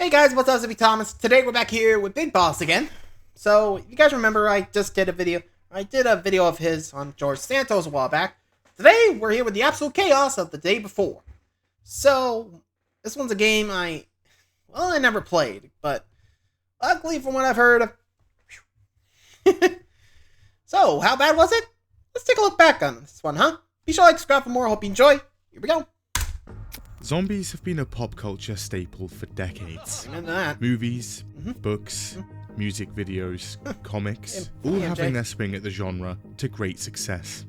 Hey guys, what's up, Zippy Thomas? Today we're back here with Big Boss again. So, if you guys remember, I did a video of his on George Santos a while back. Today, we're here with the absolute chaos of the day before. So, this one's a game I never played, but luckily from what I've heard, so, how bad was it? Let's take a look back on this one, huh? Be sure to like, subscribe for more, hope you enjoy. Here we go. Zombies have been a pop culture staple for decades. Movies, books, music videos, comics, all having their swing at the genre to great success.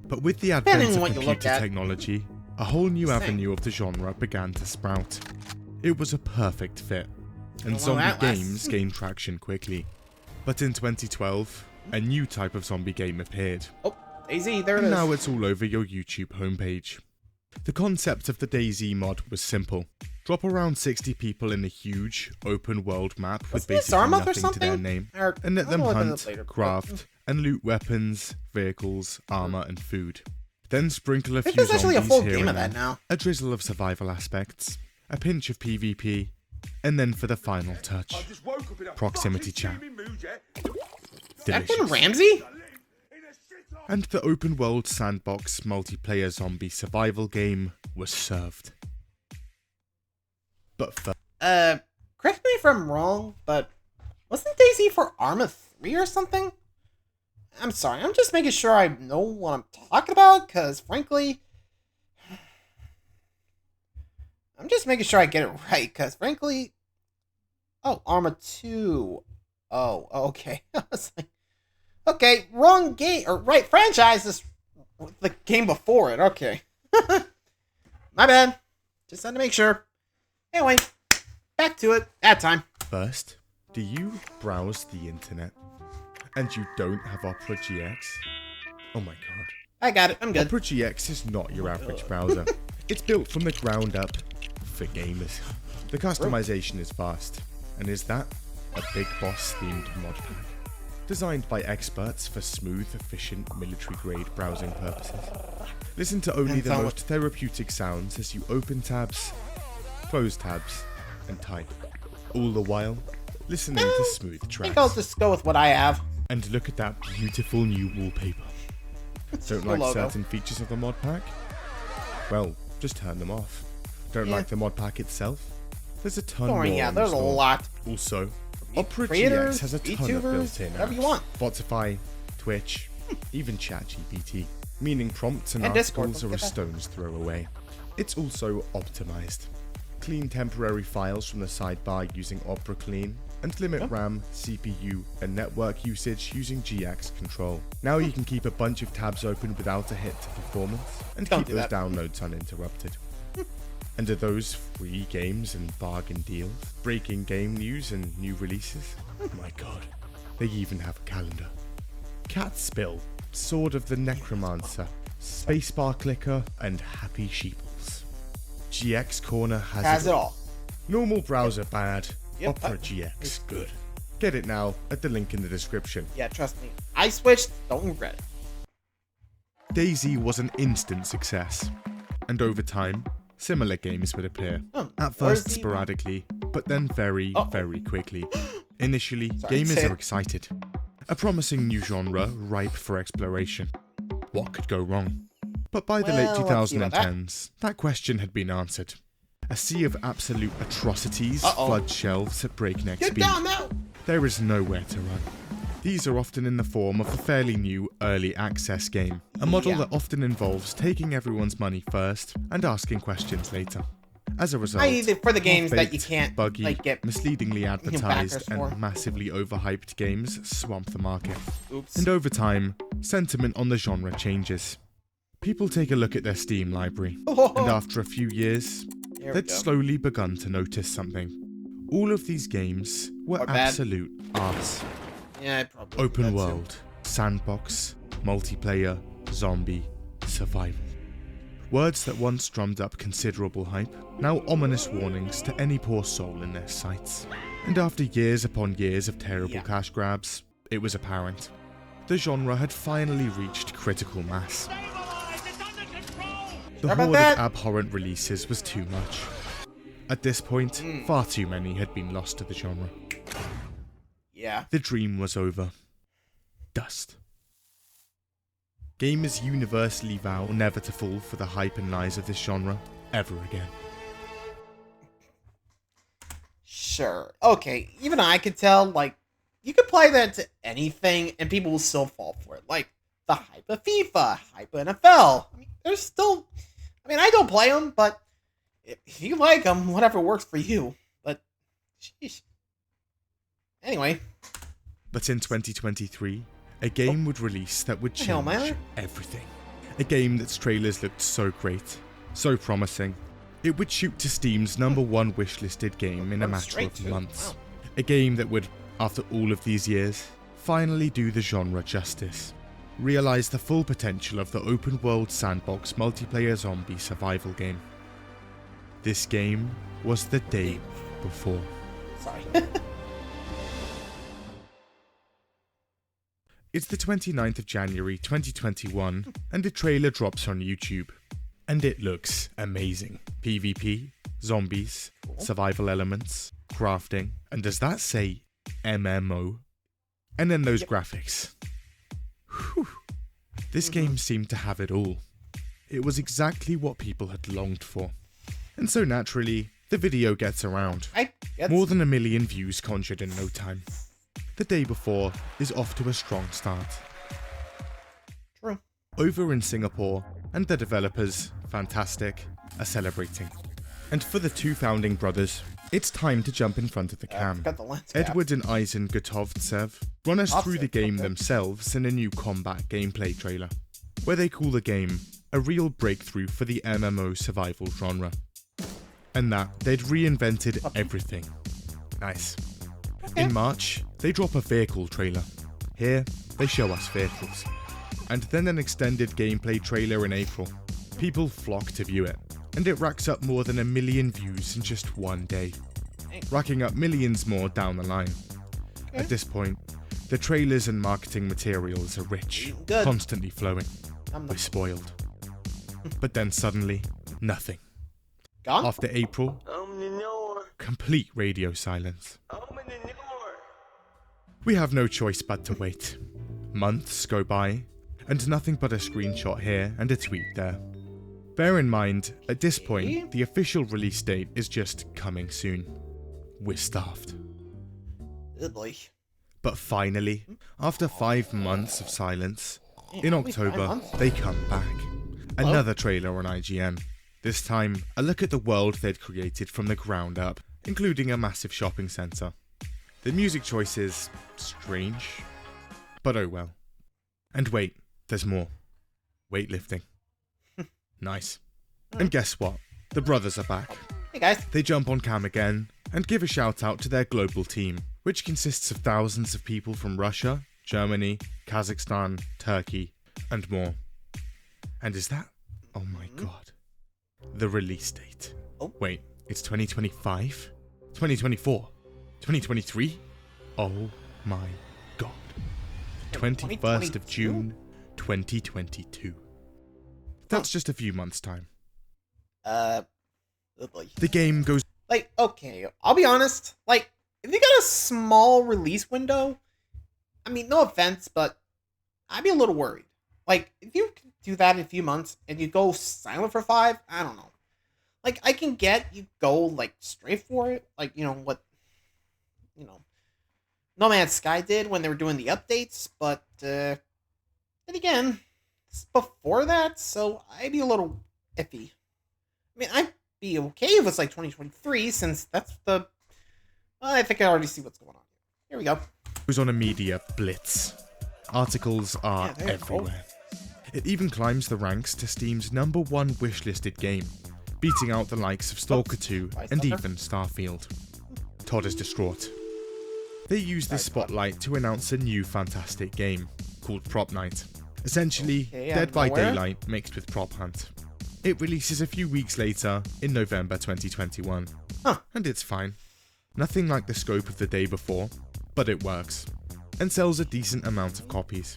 But with the advent of computer technology, a whole new avenue of the genre began to sprout. It was a perfect fit, and zombie games gained traction quickly. But in 2012, a new type of zombie game appeared. Oh, DayZ, there it is. And now it's all over your YouTube homepage. The concept of the DayZ mod was simple. Drop around 60 people in a huge, open-world map with basically nothing to their name, and let them hunt, craft, and loot weapons, vehicles, armor, and food. Then sprinkle a few zombies here and there, a drizzle of survival aspects, a pinch of PvP, and then for the final touch, proximity chat. Delicious. Ramsey? And the open-world sandbox multiplayer zombie survival game was served. But first, correct me if I'm wrong, but wasn't DayZ for Arma 3 or something? I'm sorry, I'm just making sure I know what I'm talking about, because frankly, I'm just making sure I get it right, because frankly, oh, Arma 2. Oh, okay. I was like, okay, wrong game, or right franchise is the game before it, okay. My bad. Just had to make sure. Anyway, back to it, that time. First, do you browse the internet and you don't have Opera GX? Oh my god. I got it, I'm good. Opera GX is not your average browser. It's built from the ground up for gamers. The customization is vast, and is that a Big Boss themed mod pack? Designed by experts for smooth, efficient, military-grade browsing purposes. Listen to only the most therapeutic sounds as you open tabs, close tabs, and type. All the while, listening to smooth tracks. I think I'll just go with what I have. And look at that beautiful new wallpaper. Don't like certain features of the mod pack? Well, just turn them off. Don't like the mod pack itself? There's a ton more. Yeah, there's a lot. Also, Opera GX has a ton of built-in apps. Spotify, Twitch, even ChatGPT, meaning prompts and articles are a stone's throw away. It's also optimized. Clean temporary files from the sidebar using Opera Clean, and limit RAM, CPU, and network usage using GX Control. Now you can keep a bunch of tabs open without a hit to performance, and keep those downloads uninterrupted. And are those free games and bargain deals, breaking game news and new releases? Oh my god, they even have a calendar. Catspill, Sword of the Necromancer, Spacebar Clicker, and Happy Sheeples. GX Corner has it all. Normal browser bad, Opera GX good. Get it now at the link in the description. Yeah, trust me, I switched, don't regret it. DayZ was an instant success, and over time, similar games would appear, at first sporadically, but then very, very quickly. Initially, gamers are excited. A promising new genre ripe for exploration. What could go wrong? But by the late 2010s, that question had been answered. A sea of absolute atrocities flood shelves at breakneck speed. There is nowhere to run. These are often in the form of a fairly new early access game, a model that often involves taking everyone's money first and asking questions later. As a result, for the games that you can't buggy, misleadingly advertised and massively overhyped games swamp the market. And over time, sentiment on the genre changes. People take a look at their Steam library, and after a few years, they'd slowly begun to notice something. All of these games were absolute arse. Yeah, probably. Open world, sandbox, multiplayer, zombie, survival. Words that once drummed up considerable hype, now ominous warnings to any poor soul in their sights. And after years upon years of terrible cash grabs, it was apparent. The genre had finally reached critical mass. The horde of abhorrent releases was too much. At this point, far too many had been lost to the genre. Yeah. The dream was over. Dust. Gamers universally vow never to fall for the hype and lies of this genre ever again. Sure. Okay, even I could tell, like, you could play that to anything and people will still fall for it. Like, the hype of FIFA, hype of NFL. I mean, there's still... I mean, I don't play them, but if you like them, whatever works for you. But, sheesh. Anyway. But in 2023, a game would release that would change everything. A game that's trailers looked so great, so promising. It would shoot to Steam's #1 wishlisted game in a matter of months. Wow. A game that would, after all of these years, finally do the genre justice. Realize the full potential of the open-world sandbox multiplayer zombie survival game. This game was The Day Before. Sorry. It's the 29th of January 2021, and the trailer drops on YouTube. And it looks amazing. PvP, zombies, survival elements, crafting, and does that say MMO? And then those graphics. Whew. This game seemed to have it all. It was exactly what people had longed for. And so naturally, the video gets around. More than 1 million views conjured in no time. The Day Before is off to a strong start. True. Over in Singapore, and the developers, fantastic, are celebrating. And for the two founding brothers, it's time to jump in front of the cam. Edward and Eisen Gotovtsev run us through the game themselves in a new combat gameplay trailer, where they call the game a real breakthrough for the MMO survival genre. And that they'd reinvented everything. Nice. In March, they drop a vehicle trailer. Here, they show us vehicles. And then an extended gameplay trailer in April. People flock to view it, and it racks up more than 1 million views in just one day, racking up millions more down the line. At this point, the trailers and marketing materials are rich, constantly flowing. We're spoiled. But then suddenly, nothing. Gone? After April, complete radio silence. We have no choice but to wait. Months go by, and nothing but a screenshot here and a tweet there. Bear in mind, at this point, the official release date is just coming soon. We're starved. Good boy. But finally, after 5 months of silence, in October, they come back. Another trailer on IGN. This time, a look at the world they'd created from the ground up, including a massive shopping centre. The music choice is strange, but oh well. And wait, there's more. Weightlifting. Nice. And guess what? The brothers are back. Hey guys. They jump on cam again and give a shout out to their global team, which consists of thousands of people from Russia, Germany, Kazakhstan, Turkey, and more. And is that? Oh my god. The release date. Oh. Wait, it's 2025? 2024? 2023? Oh my god. 21st of June, 2022. That's just a few months' time. The game goes... Like, okay, I'll be honest. Like, if you got a small release window, I mean, no offense, but I'd be a little worried. Like, if you do that in a few months and you go silent for 5, I don't know. Like, I can get you go, like, straight for it. Like, you know, what, you know, No Man's Sky did when they were doing the updates. But, then again, it's before that, so I'd be a little iffy. I mean, I'd be okay if it's like 2023, since that's the... Well, I think I already see what's going on. Here we go. Goes on a media blitz. Articles are everywhere. It even climbs the ranks to Steam's #1 wishlisted game, beating out the likes of Stalker 2 and even Starfield. Todd is distraught. They use this spotlight to announce a new fantastic game, called Prop Night. Essentially, Dead by Daylight mixed with Prop Hunt. It releases a few weeks later, in November 2021. And it's fine. Nothing like the scope of The Day Before, but it works, and sells a decent amount of copies.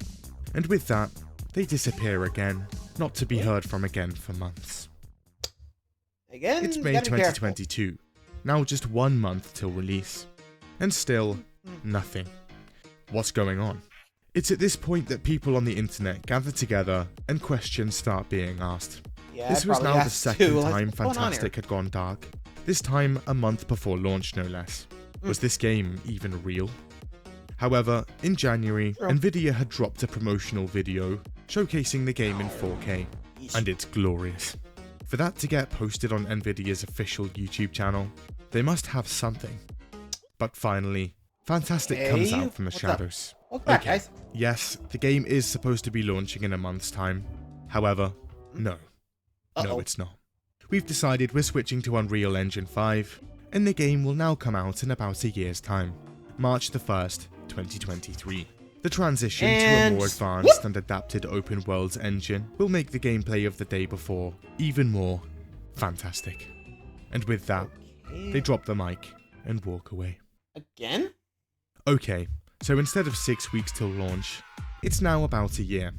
And with that, they disappear again, not to be heard from again for months. Again, it's May 2022, now just 1 month till release. And still, nothing. What's going on? It's at this point that people on the internet gather together and questions start being asked. Yeah, this was now the second time Fantastic had gone dark. This time a month before launch, no less. Was this game even real? However, in January, Nvidia had dropped a promotional video showcasing the game in 4K, and it's glorious. For that to get posted on Nvidia's official YouTube channel, they must have something. But finally, Fantastic comes out from the shadows. Welcome guys. Yes, the game is supposed to be launching in a month's time. However, no. No, it's not. We've decided we're switching to Unreal Engine 5, and the game will now come out in about a year's time, March the 1st, 2023. The transition to a more advanced and adapted open worlds engine will make the gameplay of the day before even more fantastic. And with that, they drop the mic and walk away. Again? Okay, so instead of 6 weeks till launch, it's now about a year.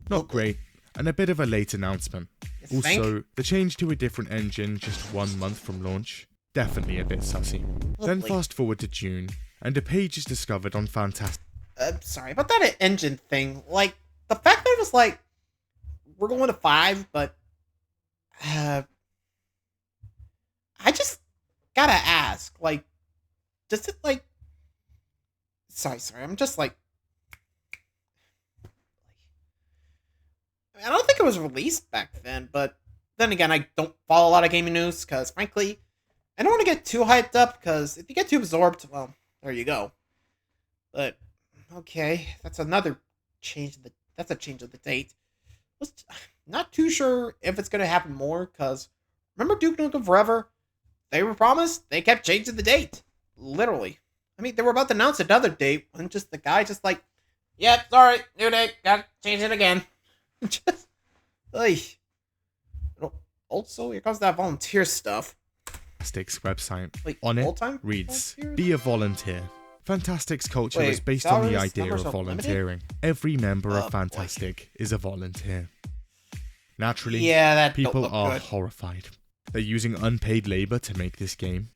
Not great, and a bit of a late announcement. Also, the change to a different engine just 1 month from launch, definitely a bit sussy. Then fast forward to June, and a page is discovered on Fantastic. Sorry about that engine thing. Like, the fact that it was like, we're going to 5, but I just gotta ask, like, does it like, sorry, I'm just like, I don't think it was released back then, but then again, I don't follow a lot of gaming news, because frankly, I don't want to get too hyped up, because if you get too absorbed, well, there you go. But, okay, that's another change, that's a change of the date. Not too sure if it's going to happen more, because remember Duke Nukem Forever? They were promised, they kept changing the date. Literally. I mean, they were about to announce another date, and just the guy just like, yep, sorry, new date, gotta change it again. Just, like, also, here comes that volunteer stuff. Fantastic's website. Wait, on it reads, be a volunteer. Fantastic's culture is based on the idea of volunteering. Every member of Fantastic is a volunteer. Naturally, people are horrified. They're using unpaid labor to make this game.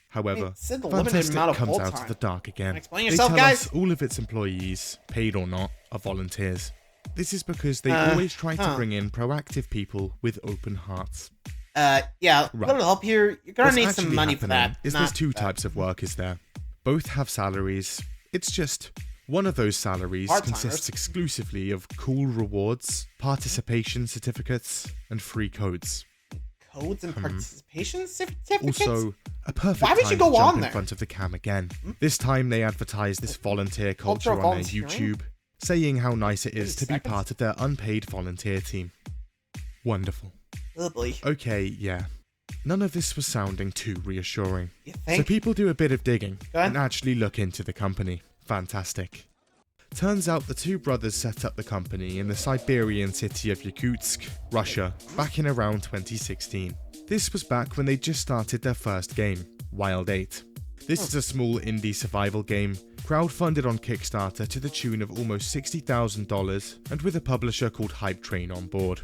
However, Fantastic comes out of the dark again. They tell us all of its employees, paid or not, are volunteers. This is because they always try to bring in proactive people with open hearts. Yeah, a little help here. You're gonna need some money for that. There's two types of work, is there? Both have salaries. It's just one of those salaries consists exclusively of cool rewards, participation certificates, and free codes. Codes and participation certificates? Also, a perfect time to jump in front of the cam again. This time they advertise this volunteer culture on their YouTube, saying how nice it is to be part of their unpaid volunteer team. Wonderful. Okay, yeah. None of this was sounding too reassuring. So people do a bit of digging and actually look into the company. Fantastic. Turns out the two brothers set up the company in the Siberian city of Yakutsk, Russia, back in around 2016. This was back when they just started their first game, Wild 8. This is a small indie survival game, crowdfunded on Kickstarter to the tune of almost $60,000 and with a publisher called Hype Train on board.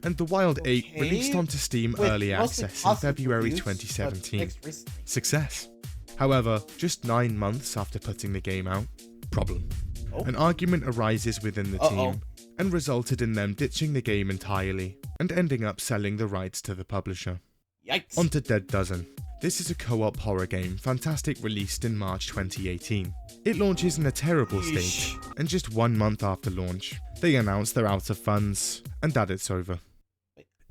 And the Wild 8 released onto Steam Early Access in February 2017. Success. However, just 9 months after putting the game out, problem. An argument arises within the team and resulted in them ditching the game entirely and ending up selling the rights to the publisher. Yikes. On to Dead Dozen. This is a co-op horror game Fantastic released in March 2018. It launches in a terrible state, and just 1 month after launch, they announce they're out of funds, and that it's over.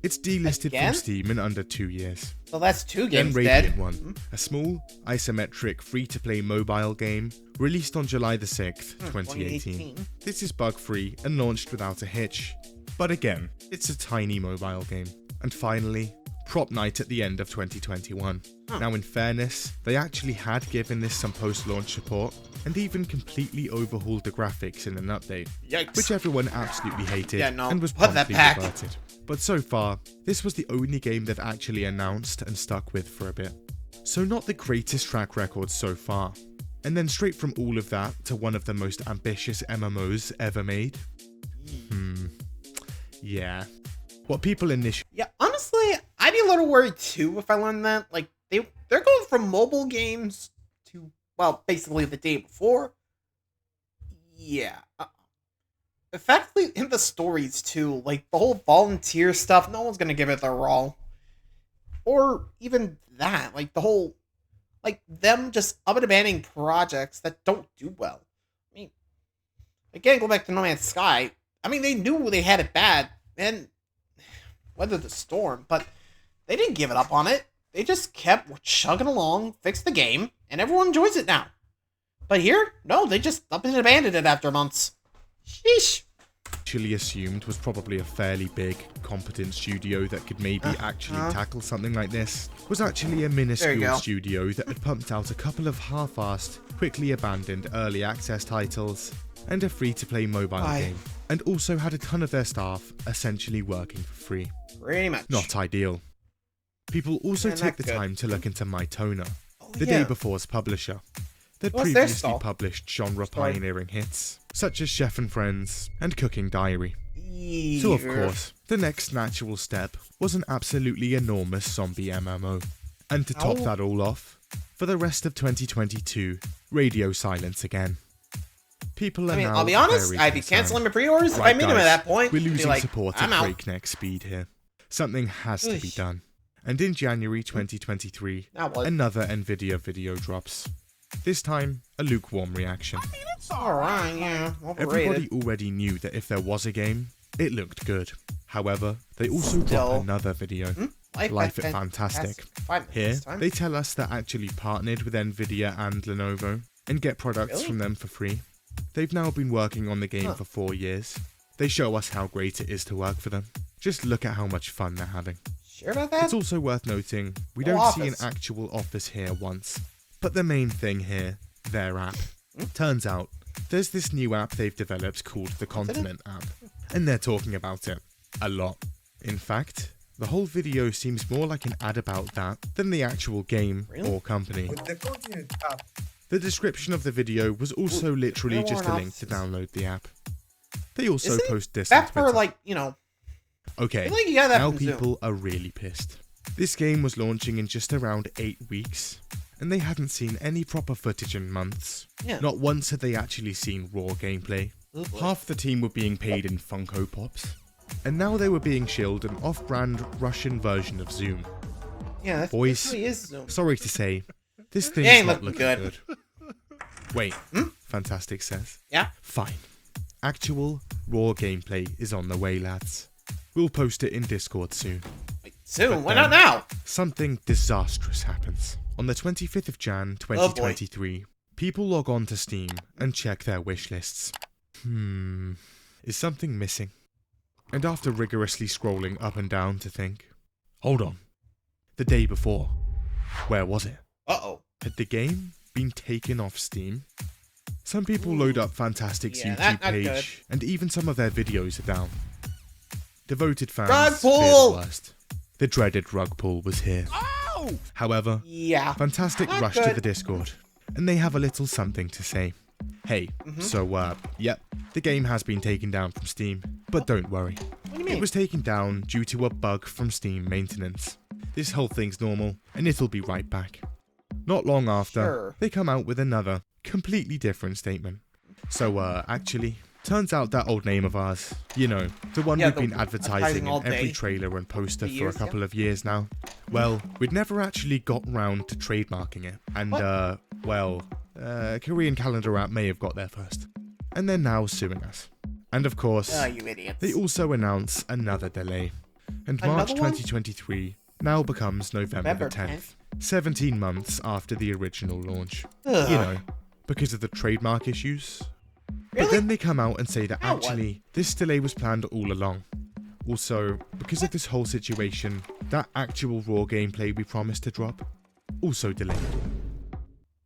It's delisted from Steam in under 2 years. So that's 2 games then Radiant One, a small, isometric, free-to-play mobile game, released on July the 6th, 2018. This is bug-free and launched without a hitch. But again, it's a tiny mobile game. And finally, Prop Night at the end of 2021. Now in fairness, they actually had given this some post-launch support, and even completely overhauled the graphics in an update, which everyone absolutely hated and was promptly reverted. But so far, this was the only game they've actually announced and stuck with for a bit. So not the greatest track record so far. And then straight from all of that to one of the most ambitious MMOs ever made? Yeah. What people initially... Yeah, honestly, I'd be a little worried too if I learned that. Like, they're going from mobile games to, well, basically the day before. Yeah. Effectively, in the stories, too, like, the whole volunteer stuff, no one's gonna give it their all. Or even that, like, the whole, like, them just abandoning projects that don't do well. I mean, again, go back to No Man's Sky. I mean, they knew they had it bad, and weathered the storm, but they didn't give it up on it. They just kept chugging along, fixed the game, and everyone enjoys it now. But here, no, they just up and abandoned it after months. Sheesh. Actually assumed was probably a fairly big, competent studio that could maybe actually tackle something like this, was actually a minuscule studio that had pumped out a couple of half-assed, quickly abandoned early access titles, and a free-to-play mobile game, and also had a ton of their staff essentially working for free. Pretty much. Not ideal. People also took the time to look into MyToner, the day before's publisher. They'd previously published genre-pioneering hits, such as Chef and Friends and Cooking Diary. So of course, the next natural step was an absolutely enormous zombie MMO. And to top that all off, for the rest of 2022, radio silence again. People are now I'll be honest, I'd be cancelling my pre-orders if I meet them at that point. We're losing support at breakneck speed here. Something has to be done. And in January 2023, another Nvidia video drops. This time, a lukewarm reaction. I mean, it's alright, yeah. Everybody already knew that if there was a game, it looked good. However, they also dropped another video, Life at Fantastic. Here, they tell us they're actually partnered with Nvidia and Lenovo, and get products from them for free. They've now been working on the game for 4 years. They show us how great it is to work for them. Just look at how much fun they're having. Sure about that? It's also worth noting, we don't see an actual office here once. But the main thing here, their app. Turns out, there's this new app they've developed called the Continent app, and they're talking about it a lot. In fact, the whole video seems more like an ad about that than the actual game or company. With the Continent app. The description of the video was also literally just a link to download the app. They also post this on Twitter. Like, you know... Okay, now people are really pissed. This game was launching in just around 8 weeks, and they hadn't seen any proper footage in months. Not once had they actually seen raw gameplay. Half the team were being paid in Funko Pops, and now they were being shilled an off-brand Russian version of Zoom. Yeah, that really is Zoom. Sorry to say, this thing's not looking good. Wait, Fantastic says. Yeah? Fine. Actual, raw gameplay is on the way, lads. We'll post it in Discord soon. Wait, soon? Why not now? Something disastrous happens. On the 25th of Jan, 2023, people log on to Steam and check their wish lists. Is something missing? And after rigorously scrolling up and down to think, hold on, the day before, where was it? Had the game been taken off Steam? Some people load up Fantastic's YouTube page, and even some of their videos are down. Devoted fans fear the worst. The dreaded rug pull was here. However, Fantastic rushed to the Discord, and they have a little something to say. Hey, yep, the game has been taken down from Steam, but don't worry. What do you mean? It was taken down due to a bug from Steam maintenance. This whole thing's normal, and it'll be right back. Not long after, they come out with another, completely different statement. So, actually, turns out that old name of ours, you know, the one we've been advertising in every trailer and poster for a couple of years now. Well, we'd never actually got round to trademarking it. And, Korean Calendar app may have got there first. And they're now suing us. And of course, you idiots. They also announce another delay. And March 2023 now becomes November the 10th. 17 months after the original launch. You know, because of the trademark issues. But then they come out and say that actually, this delay was planned all along. Also, because of this whole situation, that actual raw gameplay we promised to drop, also delayed.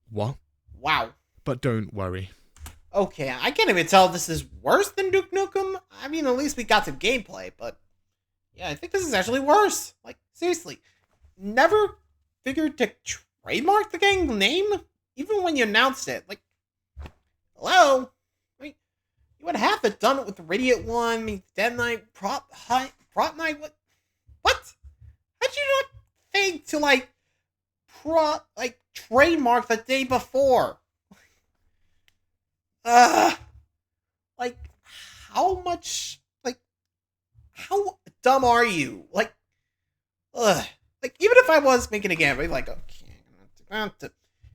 What? Wow. But don't worry. Okay, I can't even tell if this is worse than Duke Nukem. I mean, at least we got some gameplay, but... yeah, I think this is actually worse. Like, seriously. Never figured to trademark the game name? Even when you announced it. Like, hello? I mean, you would have to done it with the Radiant one, I mean, Dead Knight, Prop Night, what? How'd you not think to, like, trademark the day before. Like, how much, like, how dumb are you? Like, even if I was making a game, I'd be like, okay,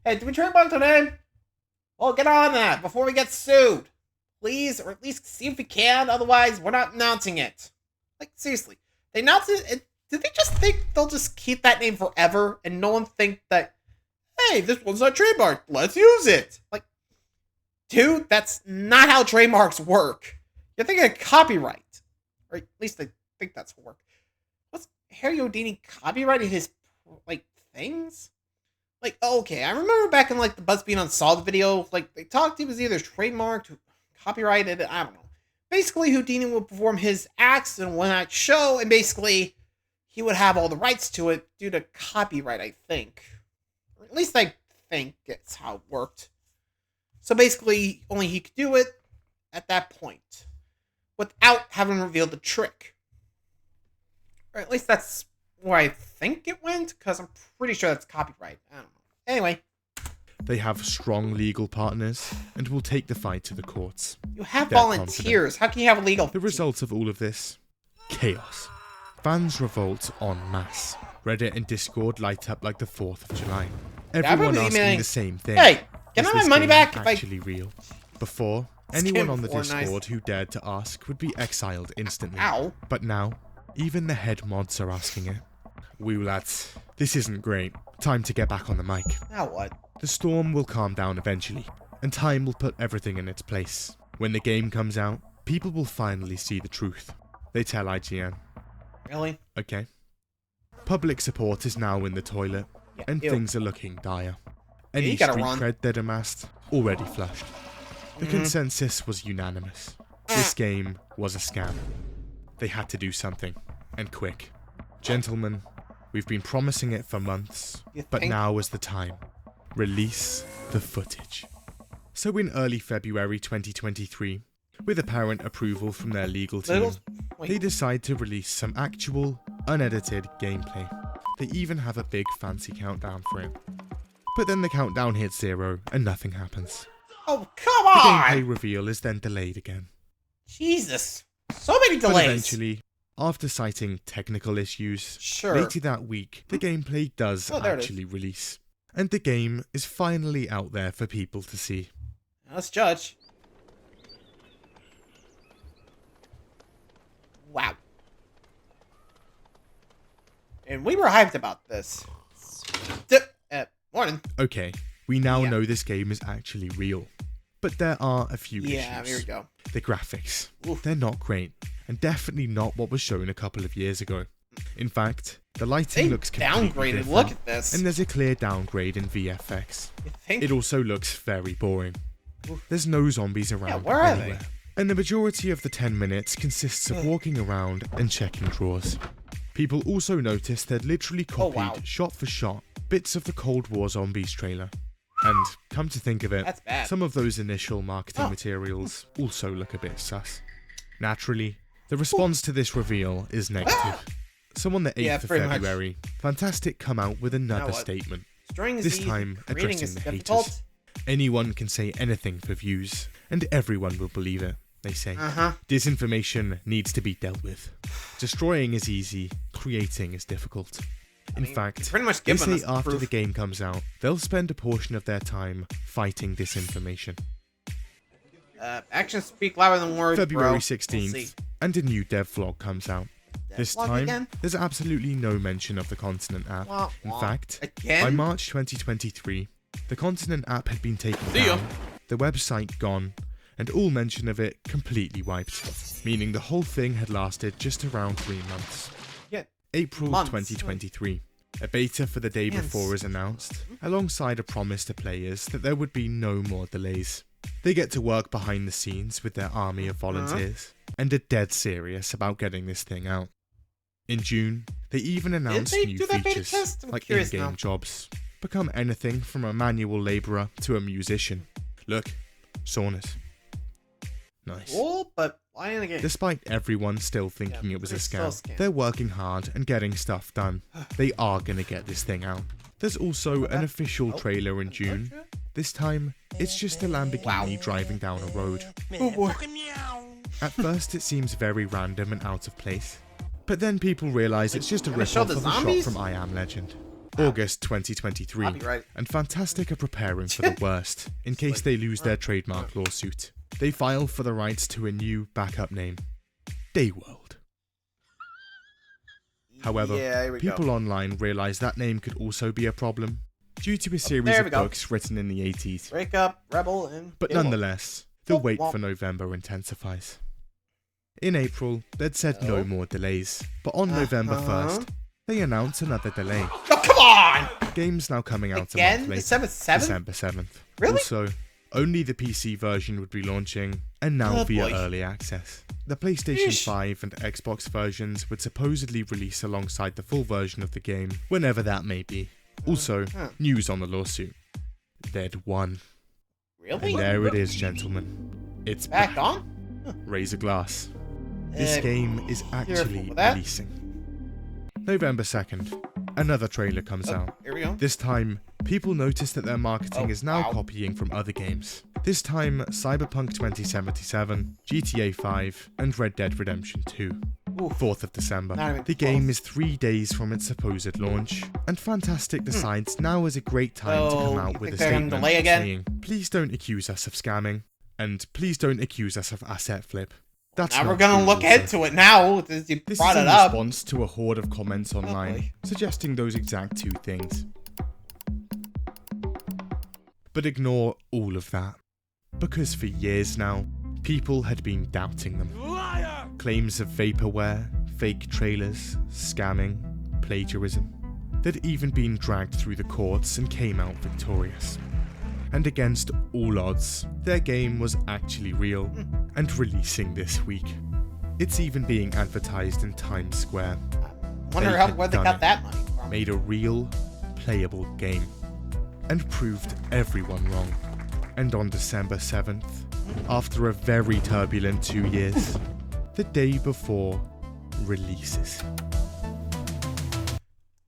hey, did we trademark the name? Well, get on that before we get sued. Please, or at least see if we can, otherwise we're not announcing it. Like, seriously. They announced it, did they just think they'll just keep that name forever and no one think that, hey, this one's not trademarked, let's use it? Like, dude, that's not how trademarks work. You're thinking of copyright. Or at least I think that's what work. What's Harry Houdini copyrighted his, like, things? Like, okay, I remember back in, like, the BuzzFeed Unsolved video, like, they talked, he was either trademarked, copyrighted, I don't know. Basically, Houdini would perform his acts in one night show, and basically, he would have all the rights to it due to copyright, I think. Or at least I think it's how it worked. So basically, only he could do it at that point, without having revealed the trick. Or at least that's where I think it went, because I'm pretty sure that's copyright. I don't know. Anyway. They have strong legal partners, and will take the fight to the courts. You have volunteers. How can you have a legal... The result of all of this? Chaos. Fans revolt en masse. Reddit and Discord light up like the 4th of July. Everyone asking the same thing. Hey, can I have my money back if actually real? Before, anyone on the Discord who dared to ask would be exiled instantly. Ow. But now, even the head mods are asking it. Woo lads, this isn't great. Time to get back on the mic. Now what? The storm will calm down eventually, and time will put everything in its place. When the game comes out, people will finally see the truth. They tell IGN. Really? Okay. Public support is now in the toilet, and things are looking dire. Any street cred they'd amassed, already flushed. The consensus was unanimous. This game was a scam. They had to do something, and quick. Gentlemen, we've been promising it for months, but now is the time. Release the footage. So in early February 2023, with apparent approval from their legal team, they decide to release some actual, unedited gameplay. They even have a big fancy countdown for it. But then the countdown hits 0 and nothing happens. Oh, come on! The gameplay reveal is then delayed again. Jesus. So many delays! But eventually, after citing technical issues, later that week, the gameplay does actually release. And the game is finally out there for people to see. Let's judge. Wow. And we were hyped about this. Morning. Okay, we now know this game is actually real. But there are a few issues. Yeah, here we go. The graphics. They're not great. And definitely not what was shown a couple of years ago. In fact, the lighting looks completely different. Look at this. And there's a clear downgrade in VFX. It also looks very boring. There's no zombies around where are they? And the majority of the 10 minutes consists of walking around and checking drawers. People also noticed they'd literally copied, shot for shot, bits of the Cold War Zombies trailer. And, come to think of it, some of those initial marketing materials also look a bit sus. Naturally, the response to this reveal is negative. So on the 8th of February, Fantastic come out with another statement. This time addressing the haters. Anyone can say anything for views, and everyone will believe it, they say. Disinformation needs to be dealt with. Destroying is easy, creating is difficult. In fact, they say after the game comes out, they'll spend a portion of their time fighting disinformation. Actions speak louder than words, February 16th, and a new dev vlog comes out. This time, there's absolutely no mention of the Continent app. In fact, by March 2023, the Continent app had been taken down, the website gone, and all mention of it completely wiped, meaning the whole thing had lasted just around 3 months. April 2023. A beta for the day before is announced, alongside a promise to players that there would be no more delays. They get to work behind the scenes with their army of volunteers, and are dead serious about getting this thing out. In June, they even announced new features, like in-game jobs. Become anything from a manual labourer to a musician. Look, saunas. Nice. Cool, but why in the game? Despite everyone still thinking it was a scam, they're working hard and getting stuff done. They are gonna get this thing out. There's also an official trailer in June. This time, it's just a Lamborghini driving down a road. Oh boy. At first it seems very random and out of place, but then people realise it's just a rip-off of a shot from I Am Legend. August 2023, and Fantastic are preparing for the worst, in case they lose their trademark lawsuit. They file for the rights to a new backup name, Dayworld. However, people online realise that name could also be a problem, due to a series of books written in the 80s. Break up, Rebel, and but nonetheless, the wait for November intensifies. In April, they'd said no more delays, but on November 1st, they announced another delay. Oh, come on! Game's now coming out again? A month later. December 7th? December 7th. Really? Also, only the PC version would be launching, and now via early access. The PlayStation 5 and Xbox versions would supposedly release alongside the full version of the game, whenever that may be. Also, news on the lawsuit. They'd won. Really? And there it is, gentlemen. It's back on? Raise a glass. This game is actually releasing. November 2nd, another trailer comes out. Here we go. This time, people notice that their marketing is now copying from other games. This time, Cyberpunk 2077, GTA 5, and Red Dead Redemption 2. 4th of December. The game is 3 days from its supposed launch, and Fantastic decides now is a great time to come out with a statement saying, please don't accuse us of scamming, and please don't accuse us of asset flip. Now we're gonna look into it now, as you brought it up. This is in response to a horde of comments online, suggesting those exact two things. But ignore all of that, because for years now, people had been doubting them. Liar! Claims of vaporware, fake trailers, scamming, plagiarism. They'd even been dragged through the courts and came out victorious. And against all odds, their game was actually real and releasing this week. It's even being advertised in Times Square. Wonder where they got that money from. Made a real, playable game, and proved everyone wrong. And on December 7th, after a very turbulent 2 years, the day before releases.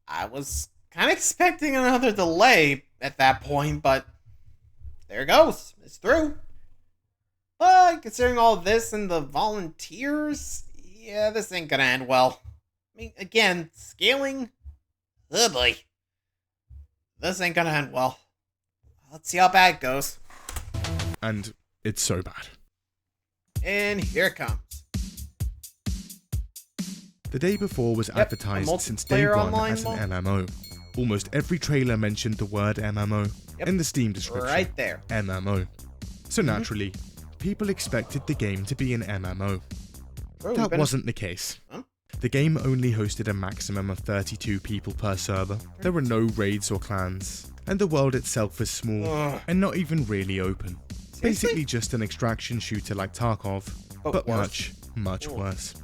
I was kind of expecting another delay at that point, but there it goes. It's through. But considering all this and the volunteers, yeah, this ain't gonna end well. I mean, again, scaling? Oh boy. This ain't gonna end well. Let's see how bad it goes. And it's so bad. And here it comes. The day before was advertised since day one as an MMO. Almost every trailer mentioned the word MMO in the Steam description. Right there. MMO. So naturally, people expected the game to be an MMO. That wasn't the case. The game only hosted a maximum of 32 people per server. There were no raids or clans, and the world itself was small and not even really open. Basically just an extraction shooter like Tarkov, but much, much worse.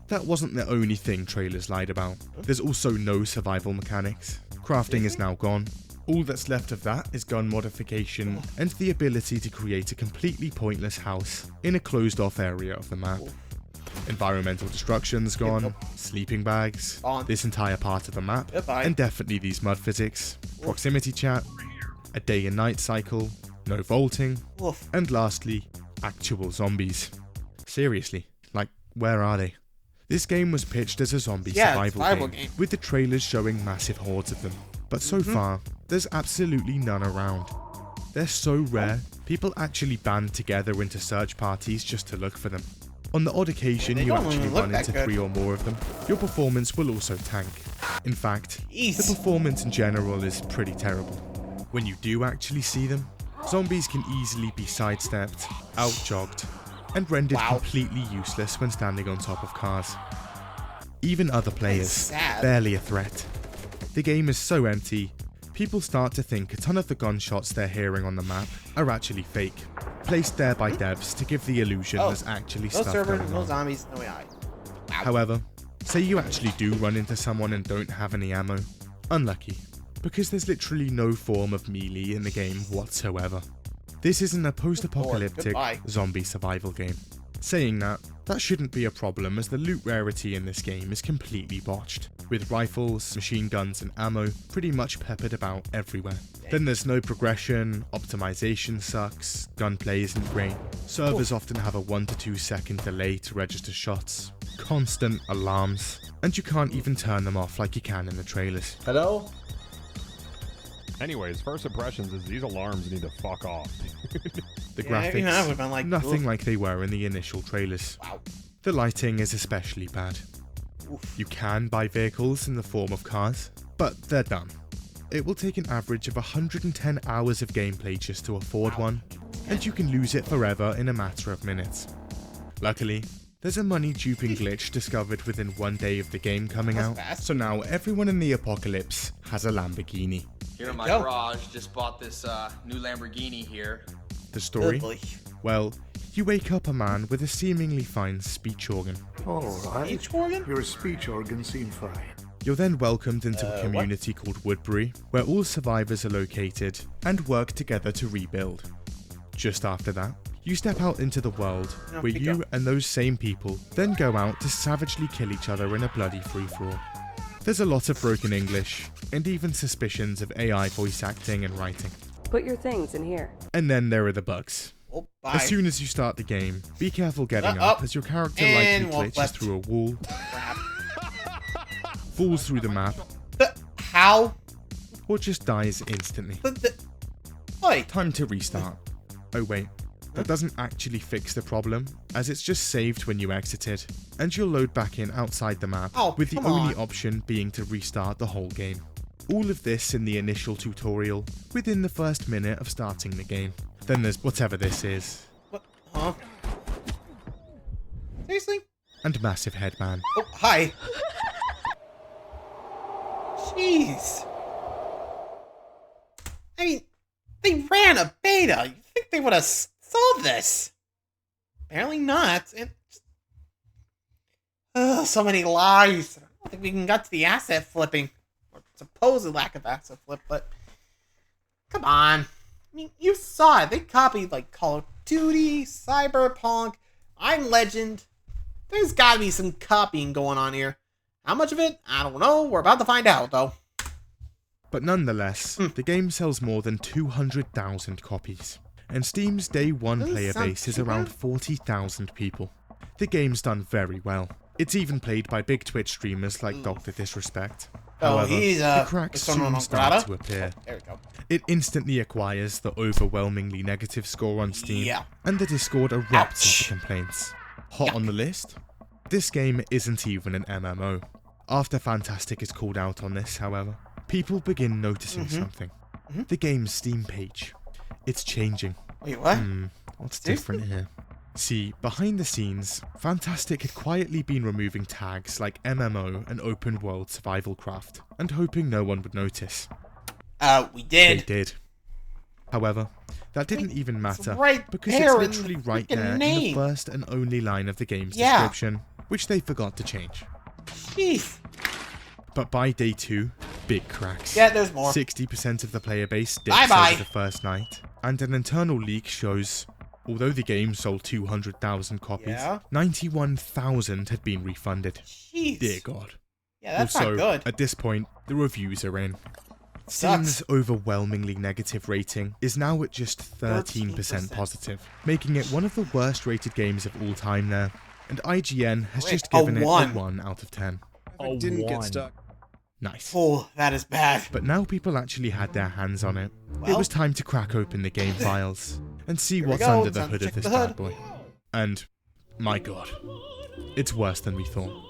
That wasn't the only thing trailers lied about. There's also no survival mechanics. Crafting is now gone. All that's left of that is gun modification and the ability to create a completely pointless house in a closed-off area of the map. Environmental destruction's gone, sleeping bags, this entire part of the map, and definitely these mud physics, proximity chat, a day and night cycle, no vaulting, and lastly, actual zombies. Seriously, like, where are they? This game was pitched as a zombie survival game, with the trailers showing massive hordes of them. But so far, there's absolutely none around. They're so rare, people actually band together into search parties just to look for them. On the odd occasion you actually run into 3 or more of them, your performance will also tank. In fact, the performance in general is pretty terrible. When you do actually see them, zombies can easily be sidestepped, outjogged, and rendered completely useless when standing on top of cars. Even other players, barely a threat. The game is so empty, people start to think a ton of the gunshots they're hearing on the map are actually fake, placed there by devs to give the illusion there's actually stuff going on. No zombies, no AI. However, say you actually do run into someone and don't have any ammo. Unlucky, because there's literally no form of melee in the game whatsoever. This isn't a post-apocalyptic zombie survival game. Saying that shouldn't be a problem as the loot rarity in this game is completely botched. with rifles, machine guns and ammo pretty much peppered about everywhere. Then there's no progression, optimization sucks, gunplay isn't great, servers often have a 1 to 2 second delay to register shots, constant alarms, and you can't even turn them off like you can in the trailers. Hello? Anyways, first impressions is these alarms need to fuck off. The graphics, like, nothing like they were in the initial trailers. Wow. The lighting is especially bad. Oof. You can buy vehicles in the form of cars, but they're dumb. It will take an average of 110 hours of gameplay just to afford one, and you can lose it forever in a matter of minutes. Luckily, there's a money duping glitch discovered within 1 day of the game coming out, so now everyone in the apocalypse has a Lamborghini. Here in my garage, just bought this new Lamborghini here. The story? Well, you wake up a man with a seemingly fine speech organ. Alright, Speech organ? your speech organ seemed fine. You're then welcomed into a community called Woodbury, where all survivors are located and work together to rebuild. Just after that, you step out into the world, where you and those same people then go out to savagely kill each other in a bloody free-for-all. There's a lot of broken English, and even suspicions of AI voice acting and writing. Put your things in here. And then there are the bugs. Oh, as soon as you start the game, be careful getting up, as your character likely glitches through a wall, falls through the map, how? Or just dies instantly. Time to restart. Oh wait, that doesn't actually fix the problem, as it's just saved when you exited, and you'll load back in outside the map, with the only option being to restart the whole game. All of this in the initial tutorial, within the first minute of starting the game. Then there's whatever this is. What? Huh? Seriously? And Massive Headman. Oh, hi. Jeez. I mean, they ran a beta. You think they would have saw this? Apparently not. So many lies. I don't think we even got to the asset flipping. Or supposed lack of asset flip, but... Come on. I mean, you saw it. They copied, like, Call of Duty, Cyberpunk, I'm Legend. There's gotta be some copying going on here. How much of it? I don't know. We're about to find out, though. But nonetheless, the game sells more than 200,000 copies. And Steam's day one player base is around 40,000 people. The game's done very well. It's even played by big Twitch streamers like Dr. Disrespect. However, the cracks soon start to appear. There we go. It instantly acquires the overwhelmingly negative score on Steam, and the Discord erupts into complaints. Hot on the list? This game isn't even an MMO. After Fantastic is called out on this, however, people begin noticing something. The game's Steam page. It's changing. Wait, what? What's different here? See, behind the scenes, Fantastic had quietly been removing tags like MMO and open world survival craft, and hoping no one would notice. We did. They did. However, that didn't even matter, because it's literally right there in the first and only line of the game's description, which they forgot to change. Jeez. But by day 2, big cracks. Yeah, there's more. 60% of the player base dips over the first night, and an internal leak shows, although the game sold 200,000 copies, 91,000 had been refunded. Jeez. Dear God. Yeah, that's also, not good. At this point, the reviews are in. Steam's overwhelmingly negative rating is now at just 13% positive, making it one of the worst rated games of all time there, and IGN has just given it a 1 out of 10. Oh, didn't get stuck. Nice. Oh, that is bad. But now people actually had their hands on it. It was time to crack open the game files and see what's under the hood of this bad boy. And, my God, it's worse than we thought.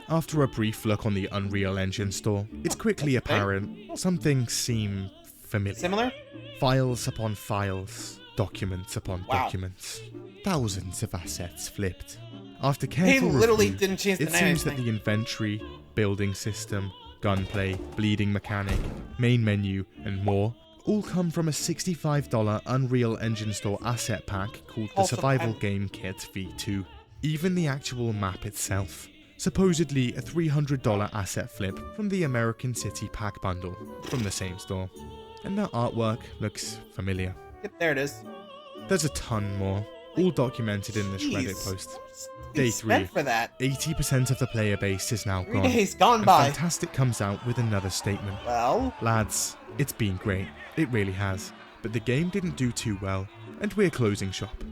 After a brief look on the Unreal Engine store, it's quickly apparent some things seem familiar. Similar? Files upon files, documents upon documents, thousands of assets flipped. After careful review, it seems that the inventory, building system, gunplay, bleeding mechanic, main menu, and more all come from a $65 Unreal Engine Store asset pack called the Survival Game Kit V2. Even the actual map itself. Supposedly a $300 asset flip from the American City pack bundle from the same store. And that artwork looks familiar. Yep, there it is. There's a ton more. all documented in this Reddit post. Day 3, for that. 80% of the player base is now 3 gone. days gone And by. Fantastic comes out with another statement. Well, Lads, it's been great. It really has. But the game didn't do too well, and we're closing shop.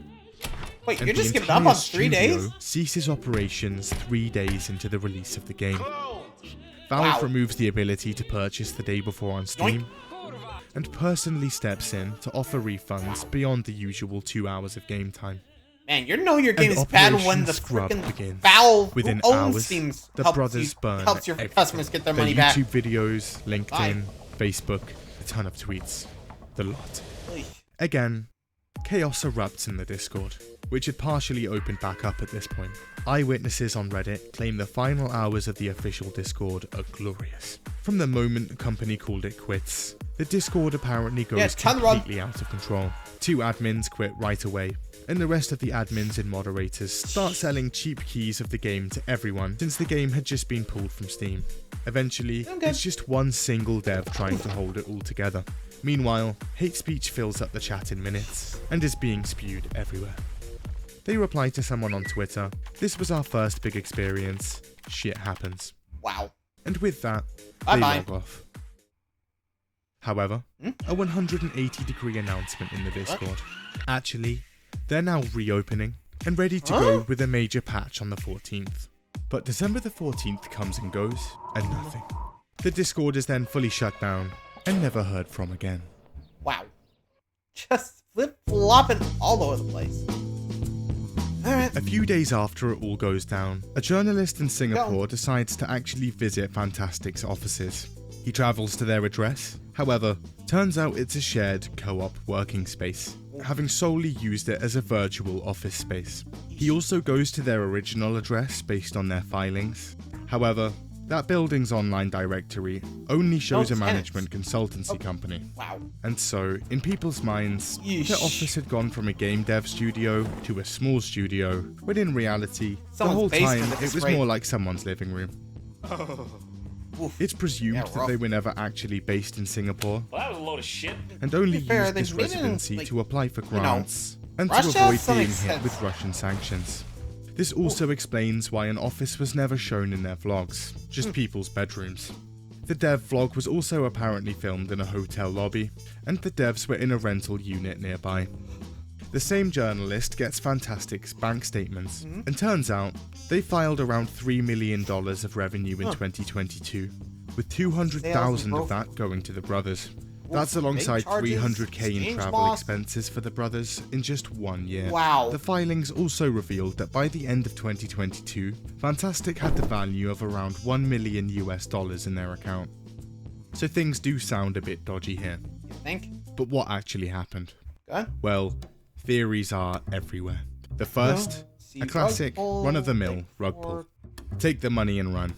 wait, And you're the just giving up entire on 3 days? studio ceases operations 3 days into the release of the game. Valve Wow. removes the ability to purchase the day before on Steam, and personally steps in to offer refunds beyond the usual 2 hours of game time. Man, you know your game And is bad when Operation the Scrub freaking begins. Valve Within who owns hours, Steam the brothers burn helps your everything. customers get their Their money back. YouTube videos, LinkedIn, Facebook, a ton of tweets. The lot. Oy. Again, chaos erupts in the Discord, which had partially opened back up at this point. Eyewitnesses on Reddit claim the final hours of the official Discord are glorious. From the moment the company called it quits, the Discord apparently goes completely out of control. 2 admins quit right away, and the rest of the admins and moderators start selling cheap keys of the game to everyone since the game had just been pulled from Steam. Eventually, it's just one single dev trying to hold it all together. Meanwhile, hate speech fills up the chat in minutes and is being spewed everywhere. They reply to someone on Twitter, "This was our first big experience. Shit happens." Wow. And with that, Bye they bye. log off. However, a 180-degree announcement in the Discord. Actually, they're now reopening and ready to go with a major patch on the 14th. But December the 14th comes and goes, and nothing. The Discord is then fully shut down and never heard from again. Wow. Just flip-flopping all over the place. Alright. A few days after it all goes down, a journalist in Singapore decides to actually visit Fantastic's offices. He travels to their address, however, turns out it's a shared co-op working space, having solely used it as a virtual office space. He also goes to their original address based on their filings. However, that building's online directory only shows a management consultancy company. Wow. And so, in people's minds, Yeesh. their office had gone from a game dev studio to a small studio, when in reality, the whole time it was more like someone's living room. It's presumed that they were never actually based in Singapore, Well, that was a load of shit. and only fair, used they this made it in, residency like, to apply for grants, and to Russia? avoid That being makes hit sense. with Russian sanctions. This also explains why an office was never shown in their vlogs, just people's bedrooms. The dev vlog was also apparently filmed in a hotel lobby, and the devs were in a rental unit nearby. The same journalist gets Fantastic's bank statements, and turns out they filed around $3 million of revenue in 2022, with 200,000 of that going to the brothers. That's alongside 300k in travel expenses for the brothers in just 1 year. Wow. The filings also revealed that by the end of 2022, Fantastic had the value of around $1 million in their account. So things do sound a bit dodgy here. You think? But what actually happened? Good. Well, theories are everywhere. The first, a classic, run-of-the-mill rug pull. Take the money and run.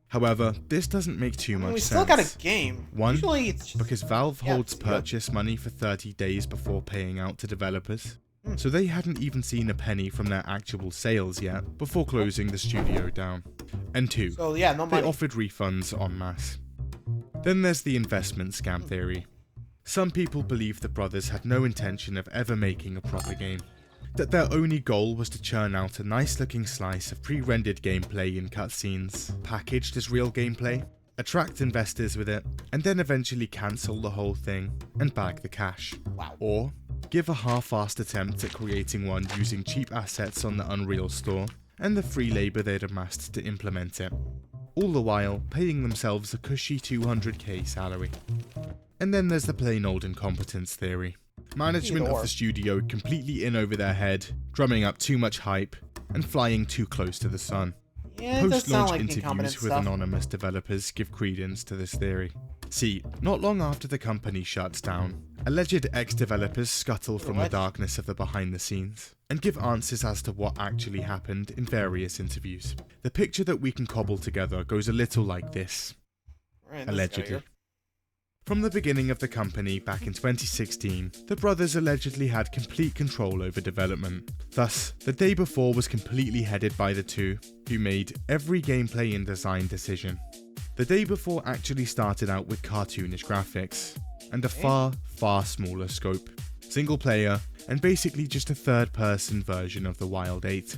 However, this doesn't make too much sense. We still got a game. One, Usually it's just, because Valve holds it's purchase money for 30 days before paying out to developers. So they hadn't even seen a penny from their actual sales yet before closing the studio down. And 2, So yeah, no they money. offered refunds en masse. Then there's the investment scam theory. Some people believe the brothers had no intention of ever making a proper game. That their only goal was to churn out a nice looking slice of pre-rendered gameplay in cutscenes, packaged as real gameplay, attract investors with it, and then eventually cancel the whole thing and bag the cash. Wow. Or give a half-assed attempt at creating one using cheap assets on the Unreal store and the free labour they'd amassed to implement it. All the while paying themselves a cushy 200k salary. And then there's the plain old incompetence theory. Management of the studio completely in over their head, drumming up too much hype, and flying too close to the sun. Yeah, it does Post-launch sound like interviews incompetent with stuff. anonymous developers give credence to this theory. See, not long after the company shuts down, alleged ex-developers scuttle from the darkness of the behind the scenes, and give answers as to what actually happened in various interviews. The picture that we can cobble together goes a little like this. Right, this guy Allegedly. here. From the beginning of the company back in 2016, the brothers allegedly had complete control over development. Thus, the day before was completely headed by the two, who made every gameplay and design decision. The day before actually started out with cartoonish graphics, and a far, far smaller scope. Single player, and basically just a third-person version of the Wild 8.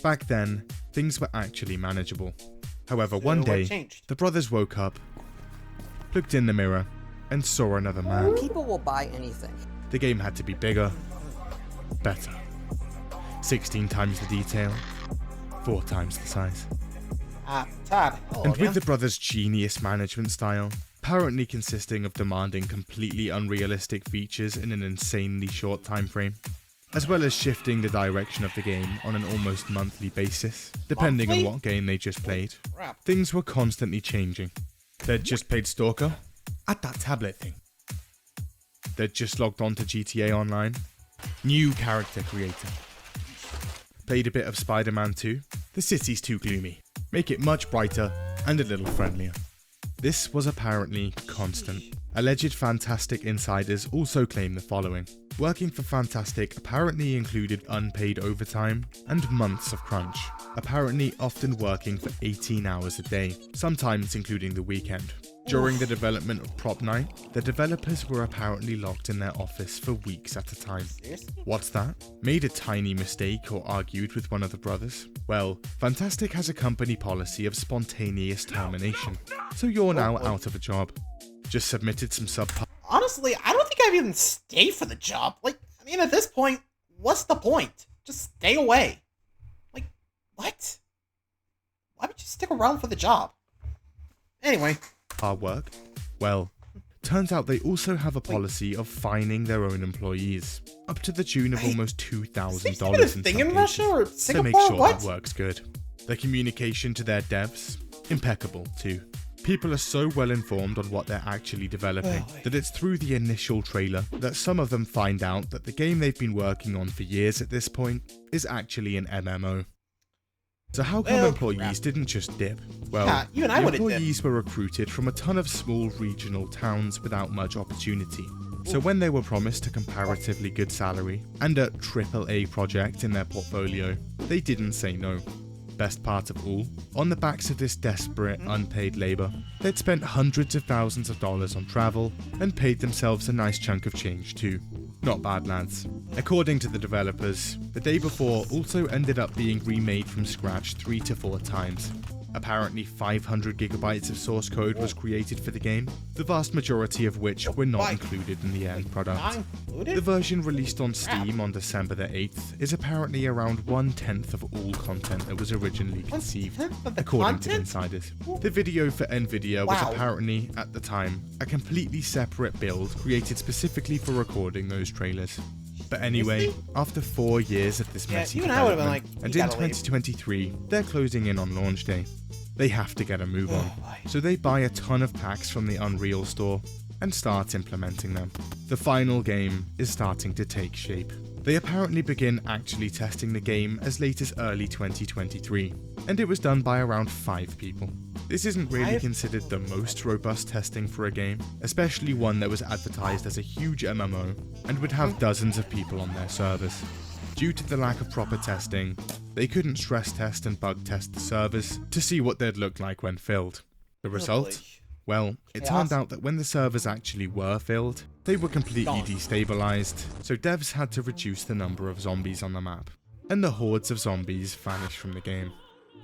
Back then, things were actually manageable. However, one day, the brothers woke up, looked in the mirror, and saw another man. People will buy anything. The game had to be bigger, better. 16 times the detail, 4 times the size. Todd. And with the brothers' genius management style, apparently consisting of demanding completely unrealistic features in an insanely short time frame, as well as shifting the direction of the game on an almost monthly basis, depending on what game they just played, things were constantly changing. They'd just played Stalker, at that tablet thing. They'd just logged on to GTA Online, new character creator. Played a bit of Spider-Man 2, the city's too gloomy, make it much brighter and a little friendlier. This was apparently constant. Alleged Fantastic insiders also claim the following. Working for Fantastic apparently included unpaid overtime and months of crunch, apparently often working for 18 hours a day, sometimes including the weekend. During the development of Prop Night, the developers were apparently locked in their office for weeks at a time. What's that? Made a tiny mistake or argued with one of the brothers? Well, Fantastic has a company policy of spontaneous termination, so you're now out of a job. Just submitted some subpar. Honestly, I don't think I'd even stay for the job. Like, I mean, at this point, what's the point? Just stay away. Like, what? Why would you stick around for the job? Anyway. Hard work? Well, turns out they also have a policy of fining their own employees, up to the tune of almost $2,000 in some thing in cases. Russia or Singapore? So make sure that works good. Their communication to their devs, impeccable too. People are so well informed on what they're actually developing that it's through the initial trailer that some of them find out that the game they've been working on for years at this point is actually an MMO. So how come employees didn't just dip? Well, yeah, the employees were recruited from a ton of small regional towns without much opportunity. So when they were promised a comparatively good salary and a AAA project in their portfolio, they didn't say no. Best part of all, on the backs of this desperate, unpaid labour, they'd spent hundreds of thousands of dollars on travel and paid themselves a nice chunk of change too. Not bad, lads. According to the developers, the day before also ended up being remade from scratch 3 to 4 times. Apparently 500 gigabytes of source code was created for the game, the vast majority of which were not included in the end product. The version released on Steam on December the 8th is apparently around 1/10 of all content that was originally conceived, according to insiders. The video for NVIDIA was apparently, at the time, a completely separate build created specifically for recording those trailers. But anyway, after 4 years of this messy development, and in 2023, they're closing in on launch day. They have to get a move on, so they buy a ton of packs from the Unreal store and start implementing them. The final game is starting to take shape. They apparently begin actually testing the game as late as early 2023, and it was done by around 5 people. This isn't really considered the most robust testing for a game, especially one that was advertised as a huge MMO and would have dozens of people on their servers. Due to the lack of proper testing, they couldn't stress test and bug test the servers to see what they'd look like when filled. The result? Well, it turned out that when the servers actually were filled, they were completely destabilized, so devs had to reduce the number of zombies on the map, and the hordes of zombies vanished from the game.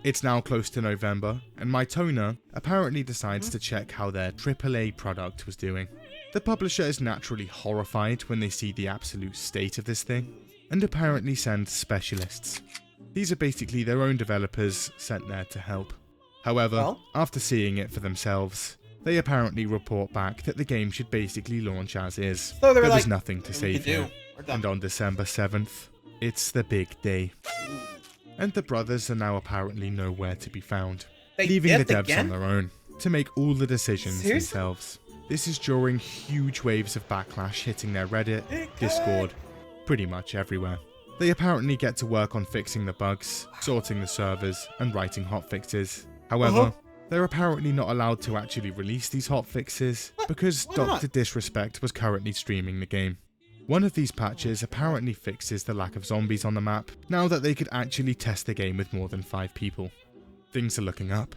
It's now close to November, and my toner apparently decides to check how their AAA product was doing. The publisher is naturally horrified when they see the absolute state of this thing, and apparently sends specialists. These are basically their own developers sent there to help. However, after seeing it for themselves, they apparently report back that the game should basically launch as is. So there was nothing to save here. And on December 7th, it's the big day. And the brothers are now apparently nowhere to be found, leaving the devs on their own to make all the decisions themselves. This is during huge waves of backlash hitting their Reddit, Discord, pretty much everywhere. They apparently get to work on fixing the bugs, sorting the servers, and writing hotfixes. However, they're apparently not allowed to actually release these hotfixes because Dr. Disrespect was currently streaming the game. One of these patches apparently fixes the lack of zombies on the map, now that they could actually test the game with more than 5 people. Things are looking up.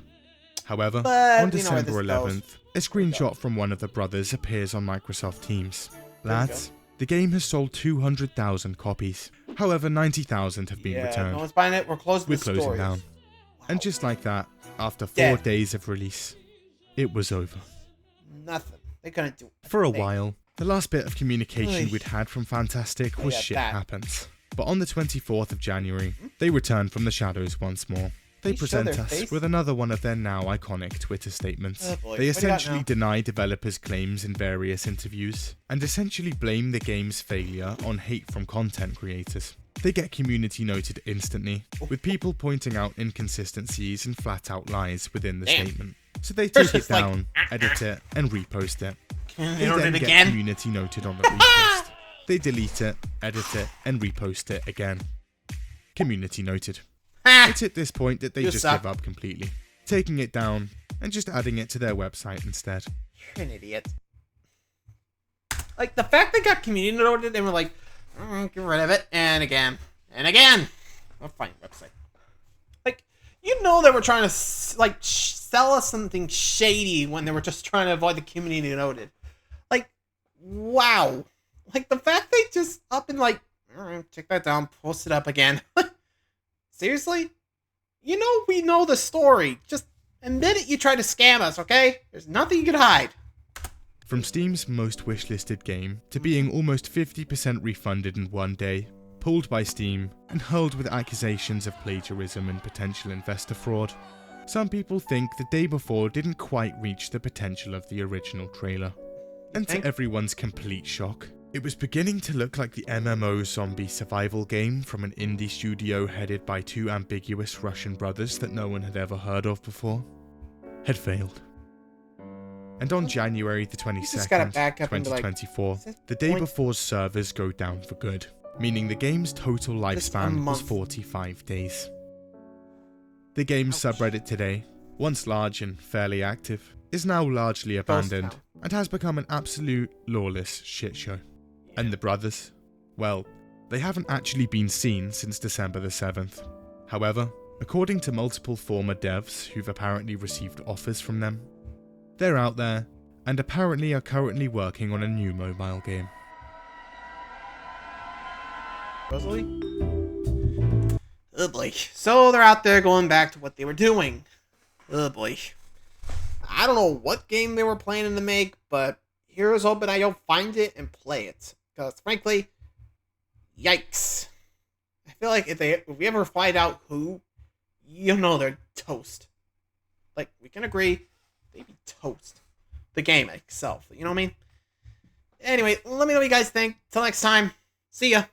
However, on December 11th, a screenshot from one of the brothers appears on Microsoft Teams. Lads, The game has sold 200,000 copies. However, 90,000 have been returned. No one's buying it. We're closing down. Wow. And just like that, after 4 days of release, it was over. Nothing. They couldn't do it. For a while, the last bit of communication we'd had from Fantastic was shit happens. But on the 24th of January, they returned from the shadows once more. They present us with another one of their now iconic Twitter statements. They essentially deny developers' claims in various interviews, and essentially blame the game's failure on hate from content creators. They get community noted instantly, with people pointing out inconsistencies and flat-out lies within the statement. So they take it down, edit it, and repost it. They then get community noted on the repost. They delete it, edit it, and repost it again. Community noted. It's at this point that they just give up completely, taking it down and just adding it to their website instead. You're an idiot. Like, the fact they got community noted and were like, get rid of it, and again, and again. I'll find a website. Like, you know they were trying to, like, sell us something shady when they were just trying to avoid the community noted. Like, wow. Like, the fact they just up and like, alright, check that down, post it up again. Seriously? You know we know the story. Just admit it you tried to scam us, okay? There's nothing you can hide. From Steam's most wishlisted game to being almost 50% refunded in one day, pulled by Steam, and hurled with accusations of plagiarism and potential investor fraud, some people think the day before didn't quite reach the potential of the original trailer. And to everyone's complete shock, it was beginning to look like the MMO zombie survival game from an indie studio headed by two ambiguous Russian brothers that no one had ever heard of before had failed. And on January the 22nd, 2024, the day before's servers go down for good, meaning the game's total lifespan was 45 days. The game's subreddit today, once large and fairly active, is now largely abandoned and has become an absolute lawless shitshow. And the brothers? Well, they haven't actually been seen since December the 7th. However, according to multiple former devs who've apparently received offers from them, they're out there and apparently are currently working on a new mobile game. Rosalie? Oh boy. So they're out there going back to what they were doing. Oh boy. I don't know what game they were planning to make, but here's hoping I don't find it and play it. Because frankly, yikes. I feel like if we ever find out who, you know they're toast. Like, we can agree, they'd be toast. The game itself, you know what I mean? Anyway, let me know what you guys think. Till next time, see ya.